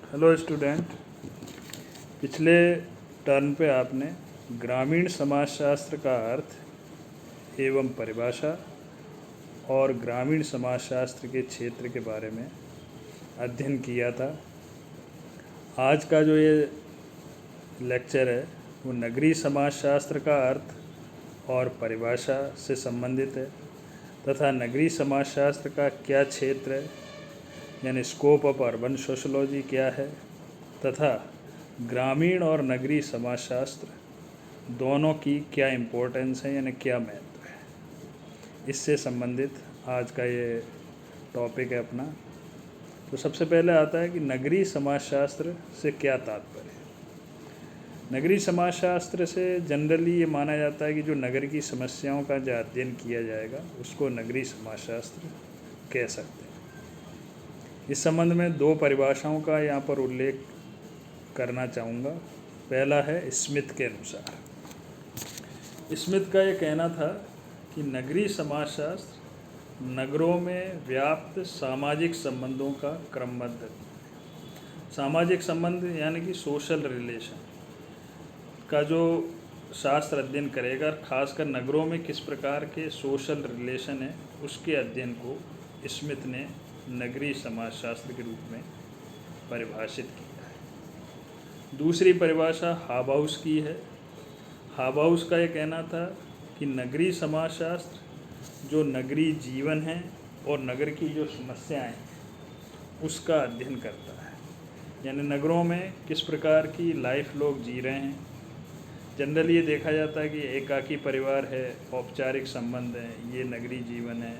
Hello student. पिछले turn पे आपने ग्रामीण समाजशास्त्र का अर्थ एवं परिभाषा और ग्रामीण समाजशास्त्र के क्षेत्र के बारे में अध्ययन किया था। आज का जो ये लेक्चर है वो नगरीय समाजशास्त्र का अर्थ और परिभाषा से संबंधित है तथा नगरीय समाजशास्त्र का क्या क्षेत्र है यानी स्कोप ऑफ अर्बन सोशोलॉजी क्या है तथा ग्रामीण और नगरीय समाजशास्त्र दोनों की क्या इम्पोर्टेंस है यानी क्या महत्व है, इससे संबंधित आज का ये टॉपिक है अपना। तो सबसे पहले आता है कि नगरीय समाजशास्त्र से क्या तात्पर्य है। नगरीय समाजशास्त्र से जनरली ये माना जाता है कि जो नगर की समस्याओं का जो अध्ययन किया जाएगा उसको नगरीय समाजशास्त्र कह सकते हैं। इस संबंध में दो परिभाषाओं का यहाँ पर उल्लेख करना चाहूँगा। पहला है स्मिथ के अनुसार। स्मिथ का ये कहना था कि नगरीय समाजशास्त्र नगरों में व्याप्त सामाजिक संबंधों का क्रमबद्ध, सामाजिक संबंध यानी कि सोशल रिलेशन का जो शास्त्र अध्ययन करेगा, खासकर नगरों में किस प्रकार के सोशल रिलेशन है उसके अध्ययन को स्मिथ ने नगरीय समाजशास्त्र के रूप में परिभाषित किया है। दूसरी परिभाषा हाबाउस की है। हाबाउस का ये कहना था कि नगरीय समाजशास्त्र जो नगरीय जीवन है और नगर की जो समस्याएं हैं उसका अध्ययन करता है, यानी नगरों में किस प्रकार की लाइफ लोग जी रहे हैं। जनरली ये देखा जाता है कि एकाकी परिवार है, औपचारिक संबंध है, ये नगरीय जीवन है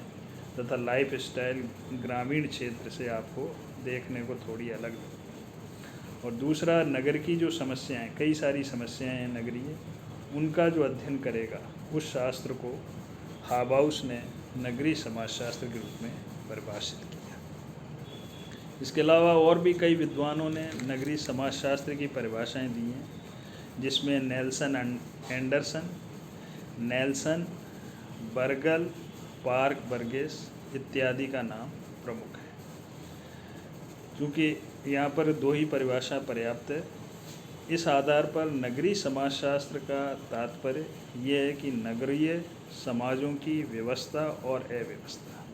तथा लाइफ स्टाइल ग्रामीण क्षेत्र से आपको देखने को थोड़ी अलग लगती है। और दूसरा नगर की जो समस्याएं, कई सारी समस्याएं हैं नगरीय, उनका जो अध्ययन करेगा उस शास्त्र को हाबाउस ने नगरीय समाजशास्त्र के रूप में परिभाषित किया। इसके अलावा और भी कई विद्वानों ने नगरीय समाजशास्त्र की परिभाषाएं दी हैं, जिसमें Nelson Anderson, Nelson, burgle, park Burgess इत्यादि का नाम प्रमुख है। क्योंकि यहाँ पर दो ही परिभाषा पर्याप्त है, इस आधार पर नगरीय समाजशास्त्र का तात्पर्य ये है कि नगरीय समाजों की व्यवस्था और अव्यवस्था,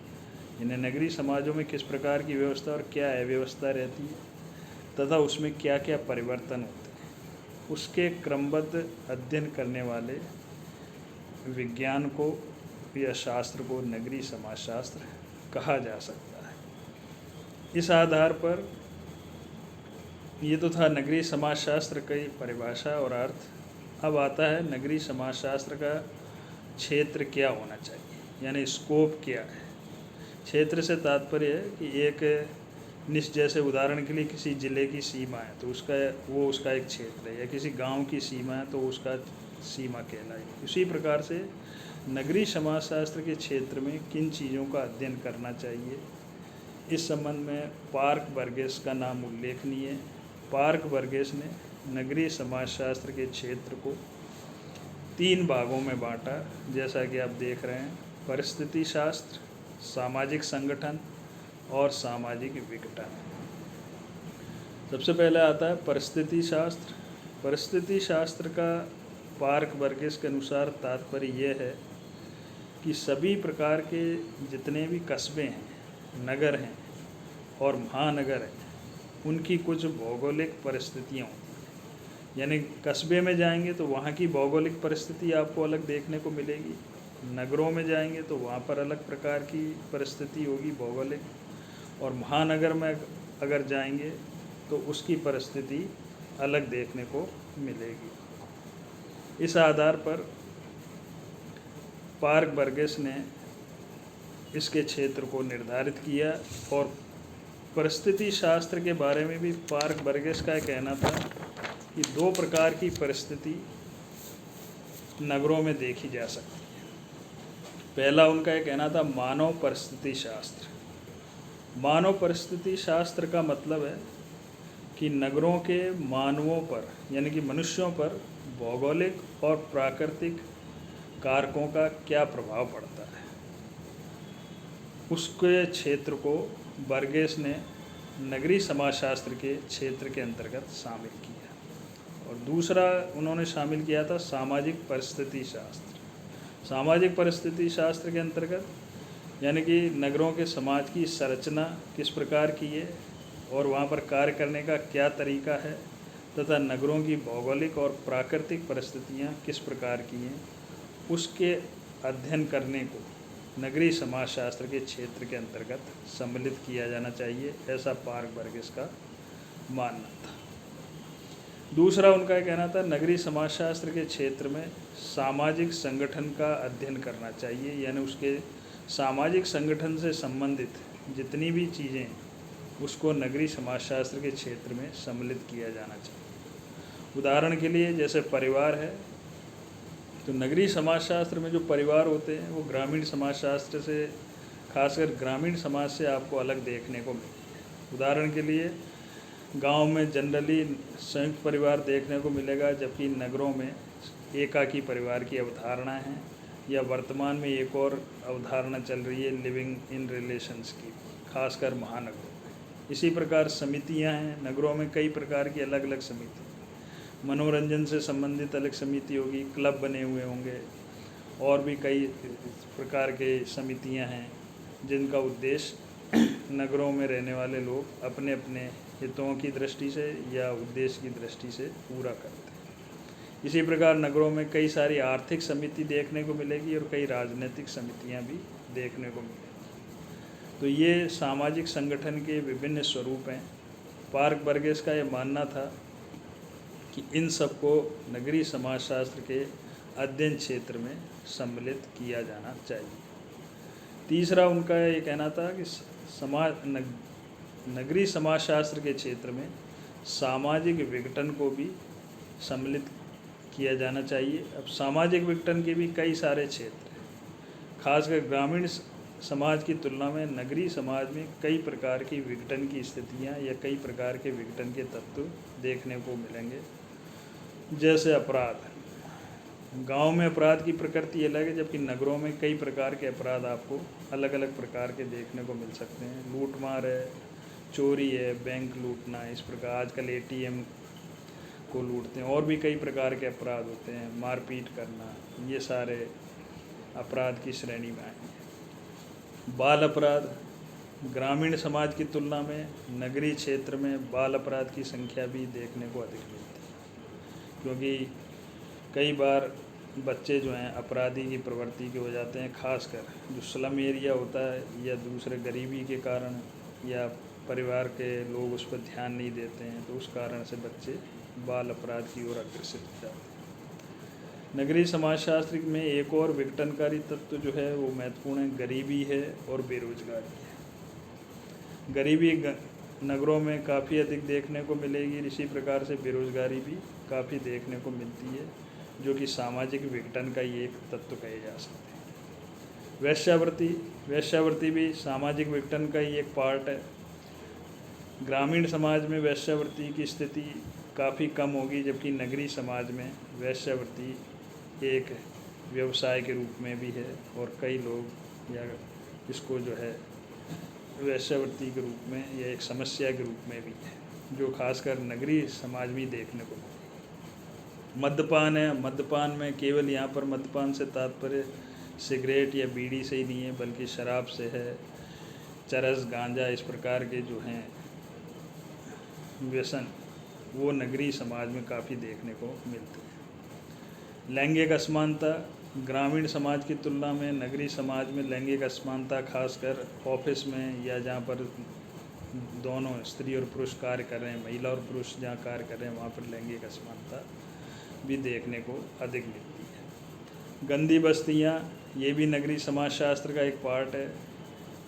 यानी नगरीय समाजों में किस प्रकार की व्यवस्था और क्या अव्यवस्था रहती है तथा उसमें क्या क्या परिवर्तन होते हैं, उसके क्रमबद्ध अध्ययन करने वाले विज्ञान को या शास्त्र को नगरीय समाजशास्त्र कहा जा सकता है। इस आधार पर ये तो था नगरीय समाजशास्त्र की परिभाषा और अर्थ। अब आता है नगरीय समाजशास्त्र का क्षेत्र क्या होना चाहिए, यानी स्कोप क्या है। क्षेत्र से तात्पर्य है कि एक जैसे उदाहरण के लिए किसी ज़िले की सीमा है तो उसका एक क्षेत्र है, या किसी गांव की सीमा है तो उसका सीमा कहलाएगी। इसी प्रकार से नगरीय समाजशास्त्र के क्षेत्र में किन चीज़ों का अध्ययन करना चाहिए, इस संबंध में पार्क बर्गेस का नाम उल्लेखनीय है। पार्क बर्गेस ने नगरीय समाजशास्त्र के क्षेत्र को 3 भागों में बांटा, जैसा कि आप देख रहे हैं: परिस्थिति शास्त्र, सामाजिक संगठन और सामाजिक विघटन। सबसे पहले आता है परिस्थिति शास्त्र। परिस्थिति शास्त्र का पार्क बर्गेस के अनुसार तात्पर्य यह है कि सभी प्रकार के जितने भी कस्बे हैं, नगर हैं और महानगर हैं, उनकी कुछ भौगोलिक परिस्थितियाँ होती हैं। यानी कस्बे में जाएंगे तो वहाँ की भौगोलिक परिस्थिति आपको अलग देखने को मिलेगी, नगरों में जाएंगे तो वहाँ पर अलग प्रकार की परिस्थिति होगी भौगोलिक, और महानगर में अगर जाएंगे तो उसकी परिस्थिति अलग देखने को मिलेगी। इस आधार पर पार्क बर्गेस ने इसके क्षेत्र को निर्धारित किया। और परिस्थिति शास्त्र के बारे में भी पार्क बर्गेस का कहना था कि 2 प्रकार की परिस्थिति नगरों में देखी जा सकती है। पहला उनका यह कहना था मानव परिस्थिति शास्त्र। मानव परिस्थिति शास्त्र का मतलब है कि नगरों के मानवों पर यानी कि मनुष्यों पर भौगोलिक और प्राकृतिक कारकों का क्या प्रभाव पड़ता है। उसके क्षेत्र को बर्गेस ने नगरीय समाजशास्त्र के क्षेत्र के अंतर्गत शामिल किया। और दूसरा उन्होंने शामिल किया था सामाजिक परिस्थिति शास्त्र। सामाजिक परिस्थिति शास्त्र के अंतर्गत यानी कि नगरों के समाज की संरचना किस प्रकार की है और वहाँ पर कार्य करने का क्या तरीका है, तथा नगरों की भौगोलिक और प्राकृतिक परिस्थितियाँ किस प्रकार की हैं, उसके अध्ययन करने को नगरीय समाजशास्त्र के क्षेत्र के अंतर्गत सम्मिलित किया जाना चाहिए, ऐसा पार्क-बर्गेस का मानना था। दूसरा उनका कहना था नगरीय समाजशास्त्र के क्षेत्र में सामाजिक संगठन का अध्ययन करना चाहिए, यानी उसके सामाजिक संगठन से संबंधित जितनी भी चीज़ें उसको नगरीय समाजशास्त्र के क्षेत्र में सम्मिलित किया जाना चाहिए। उदाहरण के लिए जैसे परिवार है, तो नगरीय समाजशास्त्र में जो परिवार होते हैं वो ग्रामीण समाजशास्त्र से, खासकर ग्रामीण समाज से आपको अलग देखने को मिलती है। उदाहरण के लिए गांव में जनरली संयुक्त परिवार देखने को मिलेगा, जबकि नगरों में एकाकी परिवार की अवधारणा है, या वर्तमान में एक और अवधारणा चल रही है लिविंग इन रिलेशंस की, खासकर महानगरों में। इसी प्रकार समितियां हैं, नगरों में कई प्रकार की अलग अलग समिति, मनोरंजन से संबंधित अलग समिति होगी, क्लब बने हुए होंगे, और भी कई प्रकार के समितियां हैं जिनका उद्देश्य नगरों में रहने वाले लोग अपने अपने हितों की दृष्टि से या उद्देश्य की दृष्टि से पूरा करते हैं। इसी प्रकार नगरों में कई सारी आर्थिक समिति देखने को मिलेगी और कई राजनीतिक समितियां भी देखने को मिलेगी। तो ये सामाजिक संगठन के विभिन्न स्वरूप हैं। पार्क-बर्गेस का ये मानना था कि इन सबको नगरीय समाजशास्त्र के अध्ययन क्षेत्र में सम्मिलित किया जाना चाहिए। तीसरा उनका ये कहना था कि नगरीय समाजशास्त्र के क्षेत्र में सामाजिक विघटन को भी सम्मिलित किया जाना चाहिए। अब सामाजिक विघटन के भी कई सारे क्षेत्र हैं, खासकर ग्रामीण समाज की तुलना में नगरीय समाज में कई प्रकार की विघटन की स्थितियां या कई प्रकार के विघटन के तत्व देखने को मिलेंगे। जैसे अपराध, गांव में अपराध की प्रकृति अलग है, जबकि नगरों में कई प्रकार के अपराध आपको अलग अलग प्रकार के देखने को मिल सकते हैं। लूटमार है, चोरी है, बैंक लूटना, इस प्रकार आजकल एटीएम को लूटते हैं, और भी कई प्रकार के अपराध होते हैं, मारपीट करना, ये सारे अपराध की श्रेणी में आएंगे। बाल अपराध, ग्रामीण समाज की तुलना में नगरीय क्षेत्र में बाल अपराध की संख्या भी देखने को अधिक मिलती है, क्योंकि कई बार बच्चे जो हैं अपराधी की प्रवृत्ति के हो जाते हैं, खासकर जो स्लम एरिया होता है या दूसरे गरीबी के कारण या परिवार के लोग उस पर ध्यान नहीं देते हैं, तो उस कारण से बच्चे बाल अपराध की ओर अग्रसित हो जाते हैं। नगरीय समाजशास्त्र में एक और विघटनकारी तत्व जो है वो महत्वपूर्ण है, गरीबी है और बेरोजगारी है। गरीबी नगरों में काफ़ी अधिक देखने को मिलेगी, इसी प्रकार से बेरोजगारी भी काफ़ी देखने को मिलती है, जो कि सामाजिक विघटन का ही एक तत्व कहे जा सकते हैं। वेश्यावृत्ति भी सामाजिक विघटन का ही एक पार्ट है। ग्रामीण समाज में वेश्यावृत्ति की स्थिति काफ़ी कम होगी, जबकि नगरीय समाज में वेश्यावृत्ति एक व्यवसाय के रूप में भी है, और कई लोग या इसको जो है वेश्यावृत्ति के रूप में या एक समस्या के रूप में भी है, जो खासकर नगरीय समाज में देखने को मिलती है। मद्यपान है, मद्यपान में केवल यहाँ पर मद्यपान से तात्पर्य सिगरेट या बीड़ी से ही नहीं है, बल्कि शराब से है, चरस, गांजा, इस प्रकार के जो हैं व्यसन वो नगरीय समाज में काफ़ी देखने को मिलते हैं। लैंगिक असमानता, ग्रामीण समाज की तुलना में नगरीय समाज में लैंगिक असमानता, खासकर ऑफिस में या जहाँ पर दोनों स्त्री और पुरुष कार्य कर रहे हैं, महिला और पुरुष जहाँ कार्य कर रहे हैं, वहाँ पर लैंगिक असमानता भी देखने को अधिक मिलती है। गंदी बस्तियाँ, ये भी नगरीय समाजशास्त्र का एक पार्ट है।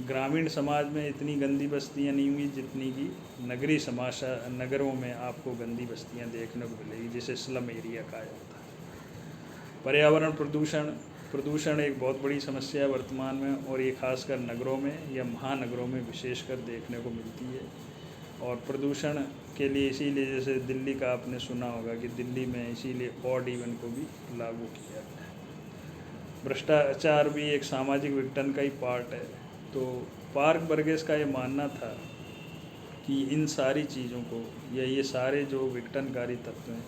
ग्रामीण समाज में इतनी गंदी बस्तियाँ नहीं हुई जितनी कि नगरों में आपको गंदी बस्तियाँ देखने को मिलेगी, जिसे स्लम एरिया कहा जाता है। पर्यावरण प्रदूषण एक बहुत बड़ी समस्या है वर्तमान में, और ये खासकर नगरों में या महानगरों में विशेषकर देखने को मिलती है। और प्रदूषण के लिए इसीलिए जैसे दिल्ली का आपने सुना होगा कि दिल्ली में इसीलिए ऑड इवन को भी लागू किया गया है। भ्रष्टाचार भी एक सामाजिक विघटन का ही पार्ट है। तो पार्क-बर्गेस का ये मानना था कि इन सारी चीज़ों को या ये सारे जो विघटनकारी तत्व हैं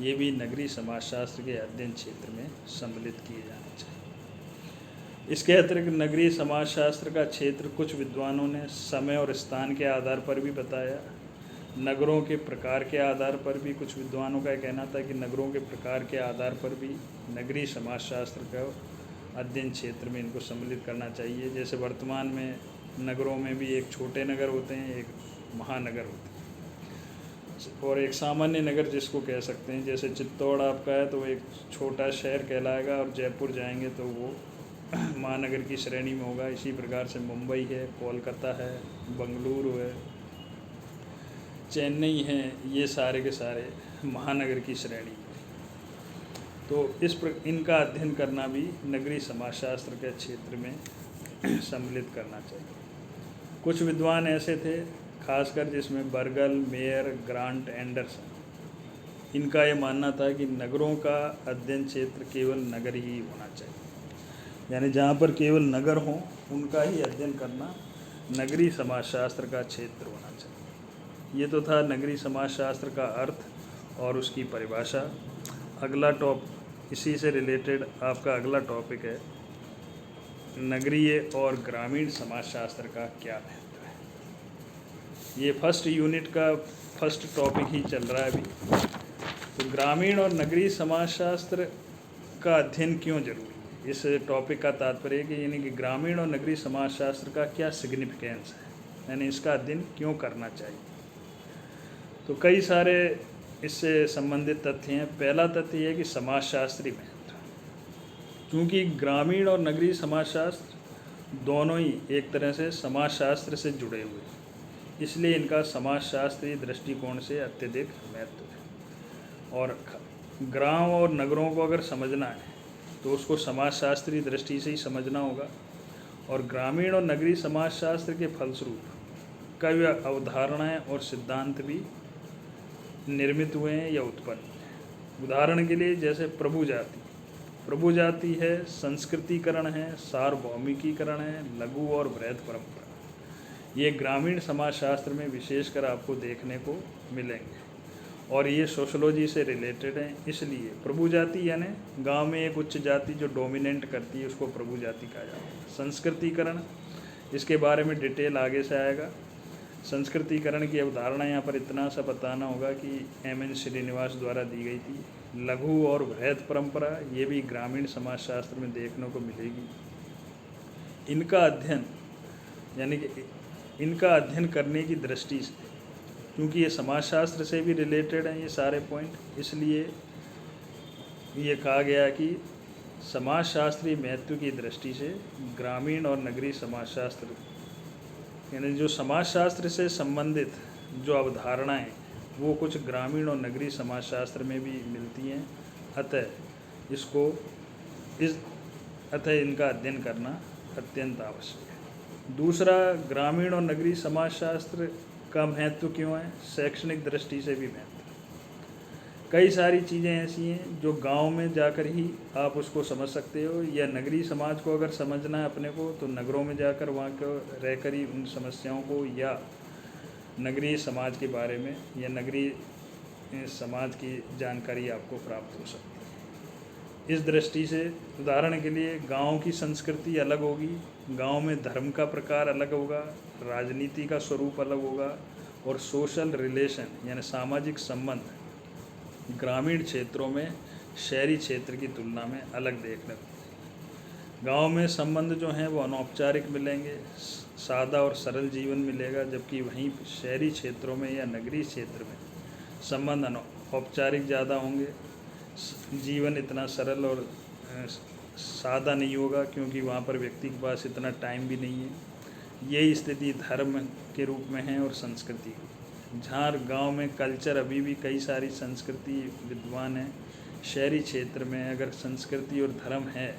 ये भी नगरीय समाजशास्त्र के अध्ययन क्षेत्र में सम्मिलित किए जाने चाहिए। इसके अतिरिक्त नगरीय समाजशास्त्र का क्षेत्र कुछ विद्वानों ने समय और स्थान के आधार पर भी बताया। नगरों के प्रकार के आधार पर भी कुछ विद्वानों का कहना था कि नगरों के प्रकार के आधार पर भी नगरीय समाजशास्त्र का अध्ययन क्षेत्र में इनको सम्मिलित करना चाहिए। जैसे वर्तमान में नगरों में भी एक छोटे नगर होते हैं, एक महानगर होते हैं और एक सामान्य नगर जिसको कह सकते हैं। जैसे चित्तौड़ आपका है तो वो एक छोटा शहर कहलाएगा और जयपुर जाएंगे तो वो महानगर की श्रेणी में होगा। इसी प्रकार से मुंबई है, कोलकाता है, बंगलुरु है, चेन्नई है, ये सारे के सारे महानगर की श्रेणी में। तो इनका अध्ययन करना भी नगरीय समाजशास्त्र के क्षेत्र में सम्मिलित करना चाहिए। कुछ विद्वान ऐसे थे खासकर जिसमें बर्गल, मेयर, ग्रांट, एंडरसन, इनका ये मानना था कि नगरों का अध्ययन क्षेत्र केवल नगर ही होना चाहिए, यानी जहाँ पर केवल नगर हों उनका ही अध्ययन करना नगरीय समाजशास्त्र का क्षेत्र होना चाहिए। ये तो था नगरीय समाजशास्त्र का अर्थ और उसकी परिभाषा। अगला इसी से रिलेटेड आपका अगला टॉपिक है नगरीय और ग्रामीण समाजशास्त्र का क्या महत्व है। ये फर्स्ट यूनिट का फर्स्ट टॉपिक ही चल रहा है अभी। तो ग्रामीण और नगरीय समाजशास्त्र का अध्ययन क्यों जरूरी है, इस टॉपिक का तात्पर्य कि यानी कि ग्रामीण और नगरीय समाजशास्त्र का क्या सिग्निफिकेंस है, यानी इसका अध्ययन क्यों करना चाहिए। तो कई सारे इससे संबंधित तथ्य हैं। पहला तथ्य है कि समाजशास्त्री महत्व, क्योंकि ग्रामीण और नगरीय समाजशास्त्र दोनों ही एक तरह से समाजशास्त्र से जुड़े हुए हैं, इसलिए इनका समाजशास्त्रीय दृष्टिकोण से अत्यधिक महत्व है। और गांव और नगरों को अगर समझना है तो उसको समाजशास्त्रीय दृष्टि से ही समझना होगा। और ग्रामीण और नगरीय समाजशास्त्र के फलस्वरूप कई अवधारणाएं और सिद्धांत भी निर्मित हुए हैं या उत्पन्न हुए हैं। उदाहरण के लिए जैसे प्रभु जाति है, संस्कृतिकरण है, सार्वभौमिकीकरण है, लघु और बृहद परंपरा, ये ग्रामीण समाजशास्त्र में विशेषकर आपको देखने को मिलेंगे और ये सोशोलॉजी से रिलेटेड हैं। इसलिए प्रभु जाति यानी गांव में एक उच्च जाति जो डोमिनेंट करती है उसको प्रभु जाति कहा जाता है। संस्कृतिकरण, इसके बारे में डिटेल आगे से आएगा। संस्कृतिकरण की अवधारणा यहाँ पर इतना सा बताना होगा कि M.N. श्रीनिवास द्वारा दी गई थी। लघु और बृहद परंपरा, ये भी ग्रामीण समाजशास्त्र में देखने को मिलेगी। इनका अध्ययन यानी कि इनका अध्ययन करने की दृष्टि से, क्योंकि ये समाजशास्त्र से भी रिलेटेड हैं ये सारे पॉइंट, इसलिए ये कहा गया कि समाजशास्त्रीय महत्व की दृष्टि से ग्रामीण और नगरीय समाजशास्त्र, यानी जो समाजशास्त्र से संबंधित जो अवधारणाएं वो कुछ ग्रामीण और नगरीय समाजशास्त्र में भी मिलती हैं। अतः इनका अध्ययन करना अत्यंत आवश्यक है। दूसरा, ग्रामीण और नगरीय समाजशास्त्र का महत्व क्यों है, शैक्षणिक दृष्टि से भी महत्व। कई सारी चीज़ें ऐसी हैं जो गांव में जाकर ही आप उसको समझ सकते हो, या नगरीय समाज को अगर समझना है अपने को तो नगरों में जाकर वहाँ को रहकर ही उन समस्याओं को या नगरीय समाज के बारे में या नगरीय समाज की जानकारी आपको प्राप्त हो सकती है। इस दृष्टि से उदाहरण के लिए गांव की संस्कृति अलग होगी, गांव में धर्म का प्रकार अलग होगा, राजनीति का स्वरूप अलग होगा और सोशल रिलेशन यानी सामाजिक संबंध ग्रामीण क्षेत्रों में शहरी क्षेत्र की तुलना में अलग देखने को मिलेंगे। गांव में संबंध जो हैं वो अनौपचारिक मिलेंगे, सादा और सरल जीवन मिलेगा, जबकि वहीं शहरी क्षेत्रों में या नगरीय क्षेत्र में संबंध औपचारिक ज़्यादा होंगे, जीवन इतना सरल और सादा नहीं होगा क्योंकि वहाँ पर व्यक्ति के पास इतना टाइम भी नहीं है। यही स्थिति धर्म के रूप में है और संस्कृति, जहाँ गांव में कल्चर अभी भी कई सारी संस्कृति विद्वान है, शहरी क्षेत्र में अगर संस्कृति और धर्म है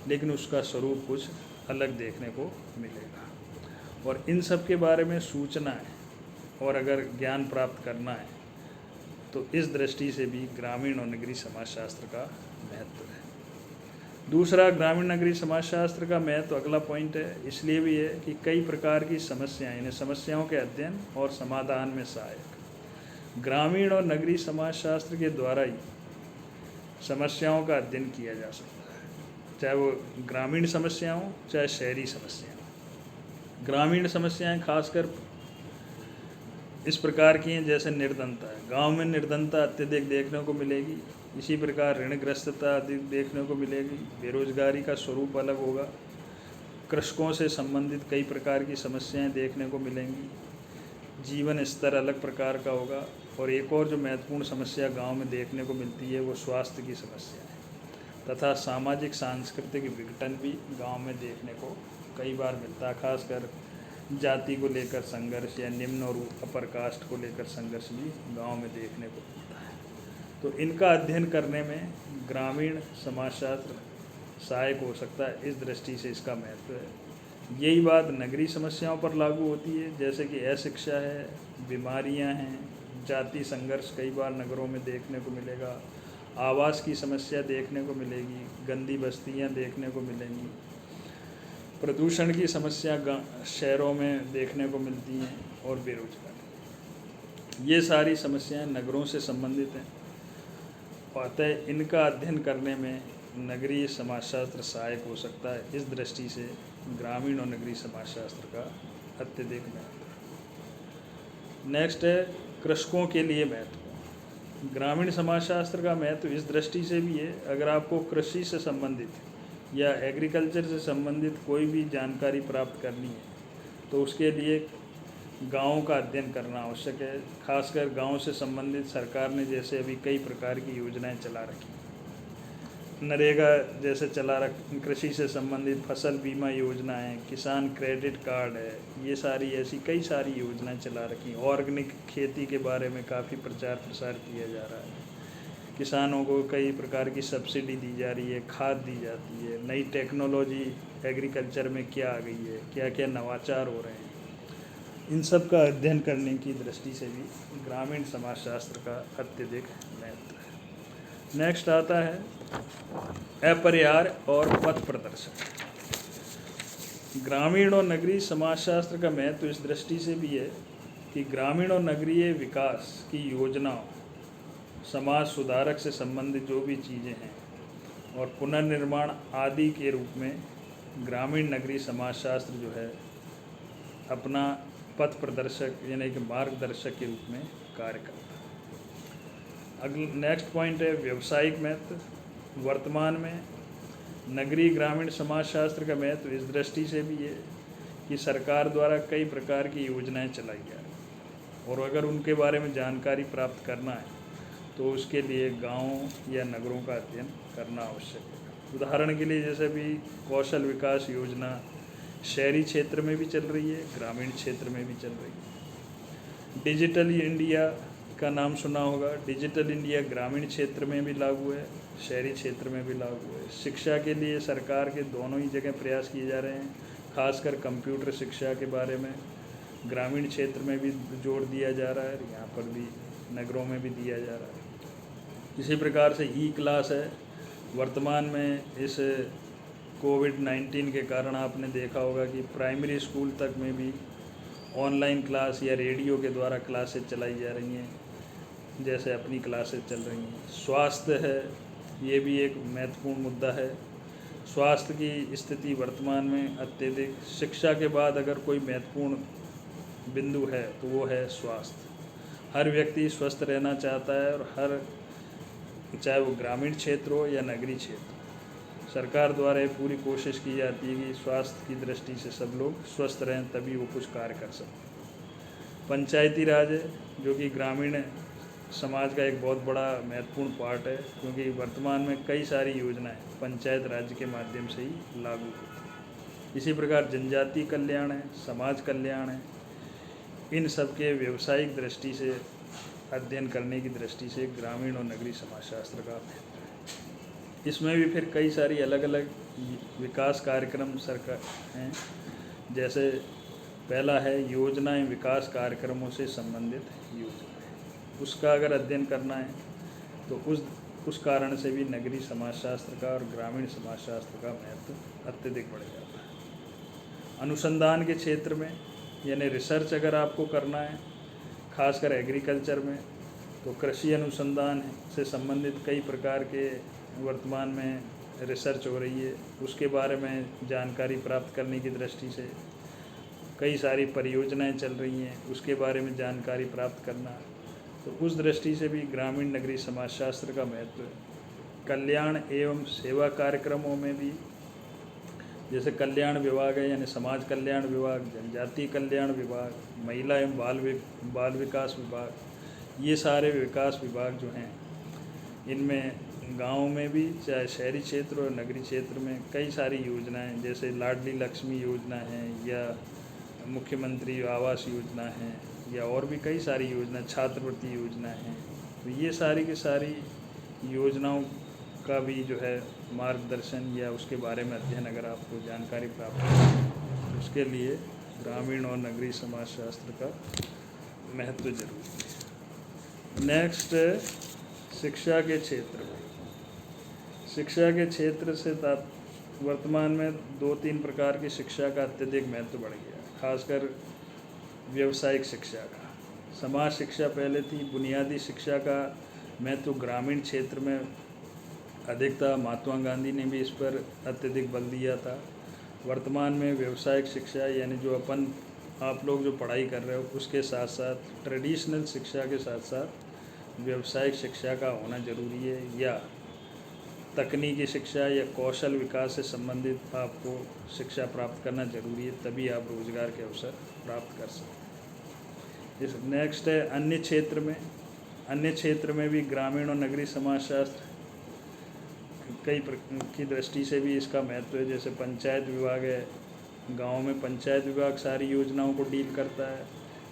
लेकिन उसका स्वरूप कुछ अलग देखने को मिलेगा। और इन सब के बारे में सूचना है और अगर ज्ञान प्राप्त करना है तो इस दृष्टि से भी ग्रामीण और नगरीय समाजशास्त्र का महत्व है। दूसरा, ग्रामीण नगरीय समाजशास्त्र का महत्व अगला पॉइंट है, इसलिए भी है कि कई प्रकार की समस्याएं, इन्हें समस्याओं के अध्ययन और समाधान में सहायक। ग्रामीण और नगरीय समाजशास्त्र के द्वारा ही समस्याओं का अध्ययन किया जा सकता है, चाहे वो ग्रामीण समस्या हो चाहे शहरी समस्या हो। ग्रामीण समस्याएं खासकर इस प्रकार की हैं जैसे निर्धनता है, गांव में निर्धनता अत्यधिक देखने को मिलेगी। इसी प्रकार ऋणग्रस्तता अधिक देखने को मिलेगी। बेरोजगारी का स्वरूप अलग होगा। कृषकों से संबंधित कई प्रकार की समस्याएं देखने को मिलेंगी। जीवन स्तर अलग प्रकार का होगा। और एक और जो महत्वपूर्ण समस्या गांव में देखने को मिलती है वो स्वास्थ्य की समस्या है, तथा सामाजिक सांस्कृतिक विघटन भी गांव में देखने को कई बार मिलता है। खासकर जाति को लेकर संघर्ष या निम्न और अपर कास्ट को लेकर संघर्ष भी गांव में देखने को मिलता है। तो इनका अध्ययन करने में ग्रामीण समाजशास्त्र सहायक हो सकता है, इस दृष्टि से इसका महत्व है। यही बात नगरीय समस्याओं पर लागू होती है, जैसे कि अशिक्षा है, बीमारियां हैं, जाति संघर्ष कई बार नगरों में देखने को मिलेगा, आवास की समस्या देखने को मिलेगी, गंदी बस्तियां देखने को मिलेंगी, प्रदूषण की समस्या शहरों में देखने को मिलती हैं, और बेरोजगारी। ये सारी समस्याएं नगरों से संबंधित हैं, अतः इनका अध्ययन करने में नगरीय समाजशास्त्र सहायक हो सकता है। इस दृष्टि से ग्रामीण और नगरीय समाजशास्त्र का अत्यधिक महत्व। नेक्स्ट है कृषकों के लिए महत्व। ग्रामीण समाजशास्त्र का महत्व इस दृष्टि से भी है, अगर आपको कृषि से संबंधित या एग्रीकल्चर से संबंधित कोई भी जानकारी प्राप्त करनी है तो उसके लिए गाँव का अध्ययन करना आवश्यक है। खासकर गांव से संबंधित सरकार ने जैसे अभी कई प्रकार की योजनाएं चला रखी, नरेगा जैसे चला कृषि से संबंधित फसल बीमा योजना है, किसान क्रेडिट कार्ड है, ये सारी ऐसी कई सारी योजनाएं चला रखी। ऑर्गेनिक खेती के बारे में काफ़ी प्रचार प्रसार किया जा रहा है। किसानों को कई प्रकार की सब्सिडी दी जा रही है, खाद दी जाती है, नई टेक्नोलॉजी एग्रीकल्चर में क्या आ गई है, क्या क्या नवाचार हो रहे हैं, इन सब का अध्ययन करने की दृष्टि से भी ग्रामीण समाजशास्त्र का अत्यधिक महत्व है। नेक्स्ट आता है अपरिहार्य और पथ प्रदर्शक। ग्रामीण और नगरीय समाजशास्त्र का महत्व इस दृष्टि से भी है कि ग्रामीण और नगरीय विकास की योजनाओं, समाज सुधारक से संबंधित जो भी चीज़ें हैं और पुनर्निर्माण आदि के रूप में ग्रामीण नगरीय समाजशास्त्र जो है अपना पथ प्रदर्शक यानी कि मार्गदर्शक के रूप में कार्य करता है। अगला नेक्स्ट पॉइंट है व्यवसायिक महत्व। वर्तमान में नगरीय ग्रामीण समाजशास्त्र का महत्व इस दृष्टि से भी है कि सरकार द्वारा कई प्रकार की योजनाएं चलाई जा रही हैं, और अगर उनके बारे में जानकारी प्राप्त करना है तो उसके लिए गाँव या नगरों का अध्ययन करना आवश्यक है। उदाहरण के लिए जैसे भी कौशल विकास योजना शहरी क्षेत्र में भी चल रही है, ग्रामीण क्षेत्र में भी चल रही है। डिजिटल इंडिया का नाम सुना होगा। डिजिटल इंडिया ग्रामीण क्षेत्र में भी लागू है, शहरी क्षेत्र में भी लागू है। शिक्षा के लिए सरकार के दोनों ही जगह प्रयास किए जा रहे हैं। खासकर कंप्यूटर शिक्षा के बारे में ग्रामीण क्षेत्र में भी जोर दिया जा रहा है, यहाँ पर भी नगरों में भी दिया जा रहा है। इसी प्रकार से ई क्लास है। वर्तमान में इस कोविड-19 के कारण आपने देखा होगा कि प्राइमरी स्कूल तक में भी ऑनलाइन क्लास या रेडियो के द्वारा क्लासेस चलाई जा रही हैं, जैसे अपनी क्लासेस चल रही हैं। स्वास्थ्य है, ये भी एक महत्वपूर्ण मुद्दा है। स्वास्थ्य की स्थिति वर्तमान में अत्यधिक, शिक्षा के बाद अगर कोई महत्वपूर्ण बिंदु है तो वो है स्वास्थ्य। हर व्यक्ति स्वस्थ रहना चाहता है, और हर चाहे वो ग्रामीण क्षेत्र हो या नगरीय क्षेत्र, सरकार द्वारा ये पूरी कोशिश की जाती है कि स्वास्थ्य की दृष्टि से सब लोग स्वस्थ रहें, तभी वो कुछ कार्य कर सकते। पंचायती राज है, जो कि ग्रामीण समाज का एक बहुत बड़ा महत्वपूर्ण पार्ट है, क्योंकि वर्तमान में कई सारी योजनाएं पंचायत राज के माध्यम से ही लागू होती हैं। इसी प्रकार जनजाति कल्याण है, समाज कल्याण है, इन सब के व्यवसायिक दृष्टि से अध्ययन करने की दृष्टि से ग्रामीण और नगरीय समाजशास्त्र का महत्व है। इसमें भी फिर कई सारी अलग अलग विकास कार्यक्रम सरकार हैं, जैसे पहला है योजनाएं विकास कार्यक्रमों से संबंधित योजनाएं। उसका अगर अध्ययन करना है तो उस उस कारण से भी नगरीय समाजशास्त्र का और ग्रामीण समाजशास्त्र का महत्व अत्यधिक बढ़ जाता है। अनुसंधान के क्षेत्र में यानी रिसर्च अगर आपको करना है, खासकर एग्रीकल्चर में, तो कृषि अनुसंधान से संबंधित कई प्रकार के वर्तमान में रिसर्च हो रही है। उसके बारे में जानकारी प्राप्त करने की दृष्टि से कई सारी परियोजनाएं चल रही हैं, उसके बारे में जानकारी प्राप्त करना, तो उस दृष्टि से भी ग्रामीण नगरीय समाजशास्त्र का महत्व है। कल्याण एवं सेवा कार्यक्रमों में भी, जैसे कल्याण विभाग है यानी समाज कल्याण विभाग, जनजातीय कल्याण विभाग, महिला एवं बाल विकास विभाग, ये सारे विकास विभाग जो हैं, इनमें गाँव में भी, चाहे शहरी क्षेत्र और नगरीय क्षेत्र में, कई सारी योजनाएं, जैसे लाडली लक्ष्मी योजना है या मुख्यमंत्री आवास योजना है या और भी कई सारी योजना, छात्रवृत्ति योजना है, तो ये सारी की सारी योजनाओं का भी जो है मार्गदर्शन या उसके बारे में अध्ययन अगर आपको जानकारी प्राप्त है, तो उसके लिए ग्रामीण और नगरीय समाजशास्त्र का महत्व जरूरी है। नेक्स्ट, शिक्षा के क्षेत्र में। शिक्षा के क्षेत्र से वर्तमान में 2-3 प्रकार की शिक्षा का अत्यधिक महत्व बढ़ गया, खासकर व्यावसायिक शिक्षा का। समाज शिक्षा पहले थी, बुनियादी शिक्षा का महत्व ग्रामीण क्षेत्र में अधिक था। महात्मा गांधी ने भी इस पर अत्यधिक बल दिया था। वर्तमान में व्यावसायिक शिक्षा यानी जो आप लोग जो पढ़ाई कर रहे हो, उसके साथ साथ ट्रेडिशनल शिक्षा के साथ साथ व्यावसायिक शिक्षा का होना जरूरी है, या तकनीकी शिक्षा या कौशल विकास से संबंधित आपको शिक्षा प्राप्त करना जरूरी है, तभी आप रोजगार के अवसर प्राप्त कर सकते हैं। नेक्स्ट है अन्य क्षेत्र में। अन्य क्षेत्र में भी ग्रामीण और नगरीय समाजशास्त्र कई की दृष्टि से भी इसका महत्व है। जैसे पंचायत विभाग है, गांव में पंचायत विभाग सारी योजनाओं को डील करता है।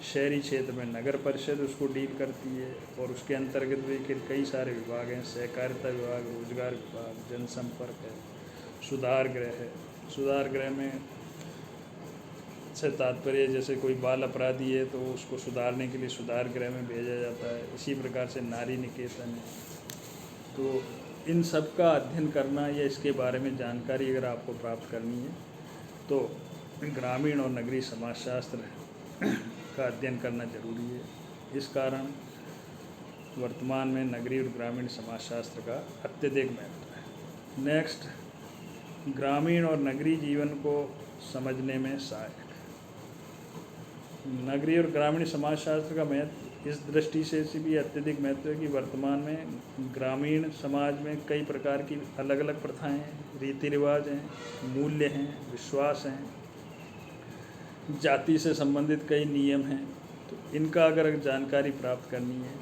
शहरी क्षेत्र में नगर परिषद उसको डील करती है, और उसके अंतर्गत भी कई सारे विभाग हैं, सहकारिता विभाग, रोजगार विभाग, जनसंपर्क है, सुधार गृह है। सुधार गृह में से तात्पर्य जैसे कोई बाल अपराधी है तो उसको सुधारने के लिए सुधार गृह में भेजा जाता है। इसी प्रकार से नारी निकेतन है। तो इन सब का अध्ययन करना या इसके बारे में जानकारी अगर आपको प्राप्त करनी है, तो ग्रामीण और नगरीय समाजशास्त्र का अध्ययन करना जरूरी है। इस कारण वर्तमान में नगरीय और ग्रामीण समाजशास्त्र का अत्यधिक महत्व है। नेक्स्ट, ग्रामीण और नगरीय जीवन को समझने में सहायक। नगरीय और ग्रामीण समाजशास्त्र का महत्व इस दृष्टि से भी अत्यधिक महत्व है कि वर्तमान में ग्रामीण समाज में कई प्रकार की अलग अलग प्रथाएं हैं, रीति रिवाज हैं, मूल्य हैं, विश्वास हैं, जाति से संबंधित कई नियम हैं। तो इनका अगर जानकारी प्राप्त करनी है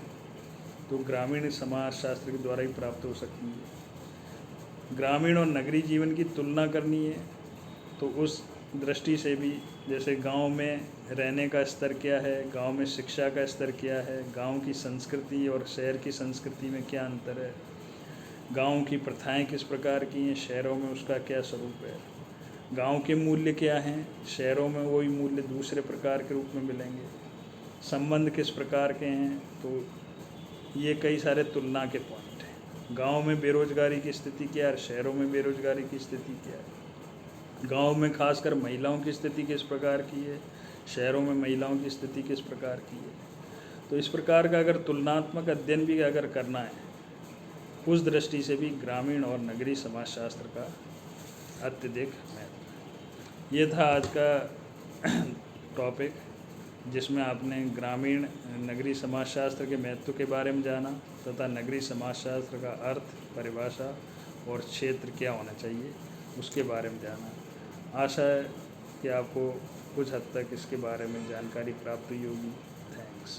तो ग्रामीण समाजशास्त्र के द्वारा ही प्राप्त हो सकती है। ग्रामीण और नगरीय जीवन की तुलना करनी है तो उस दृष्टि से भी, जैसे गांव में रहने का स्तर क्या है, गांव में शिक्षा का स्तर क्या है, गांव की संस्कृति और शहर की संस्कृति में क्या अंतर है, गांव की प्रथाएं किस प्रकार की हैं, शहरों में उसका क्या स्वरूप है, गांव के मूल्य क्या हैं, शहरों में वही मूल्य दूसरे प्रकार के रूप में मिलेंगे, संबंध किस प्रकार के हैं। तो ये कई सारे तुलना के पॉइंट हैं। गांव में बेरोजगारी की स्थिति क्या है, शहरों में बेरोजगारी की स्थिति क्या है, गांव में खासकर महिलाओं की स्थिति किस प्रकार की है, शहरों में महिलाओं की स्थिति किस प्रकार की है। तो इस प्रकार का अगर तुलनात्मक अध्ययन भी अगर करना है, उस दृष्टि से भी ग्रामीण और नगरीय समाजशास्त्र का अत्यधिक महत्व। ये था आज का टॉपिक, जिसमें आपने ग्रामीण नगरीय समाजशास्त्र के महत्व के बारे में जाना तथा नगरीय समाजशास्त्र का अर्थ, परिभाषा और क्षेत्र क्या होना चाहिए उसके बारे में जाना। आशा है कि आपको कुछ हद तक इसके बारे में जानकारी प्राप्त हुई होगी। थैंक्स।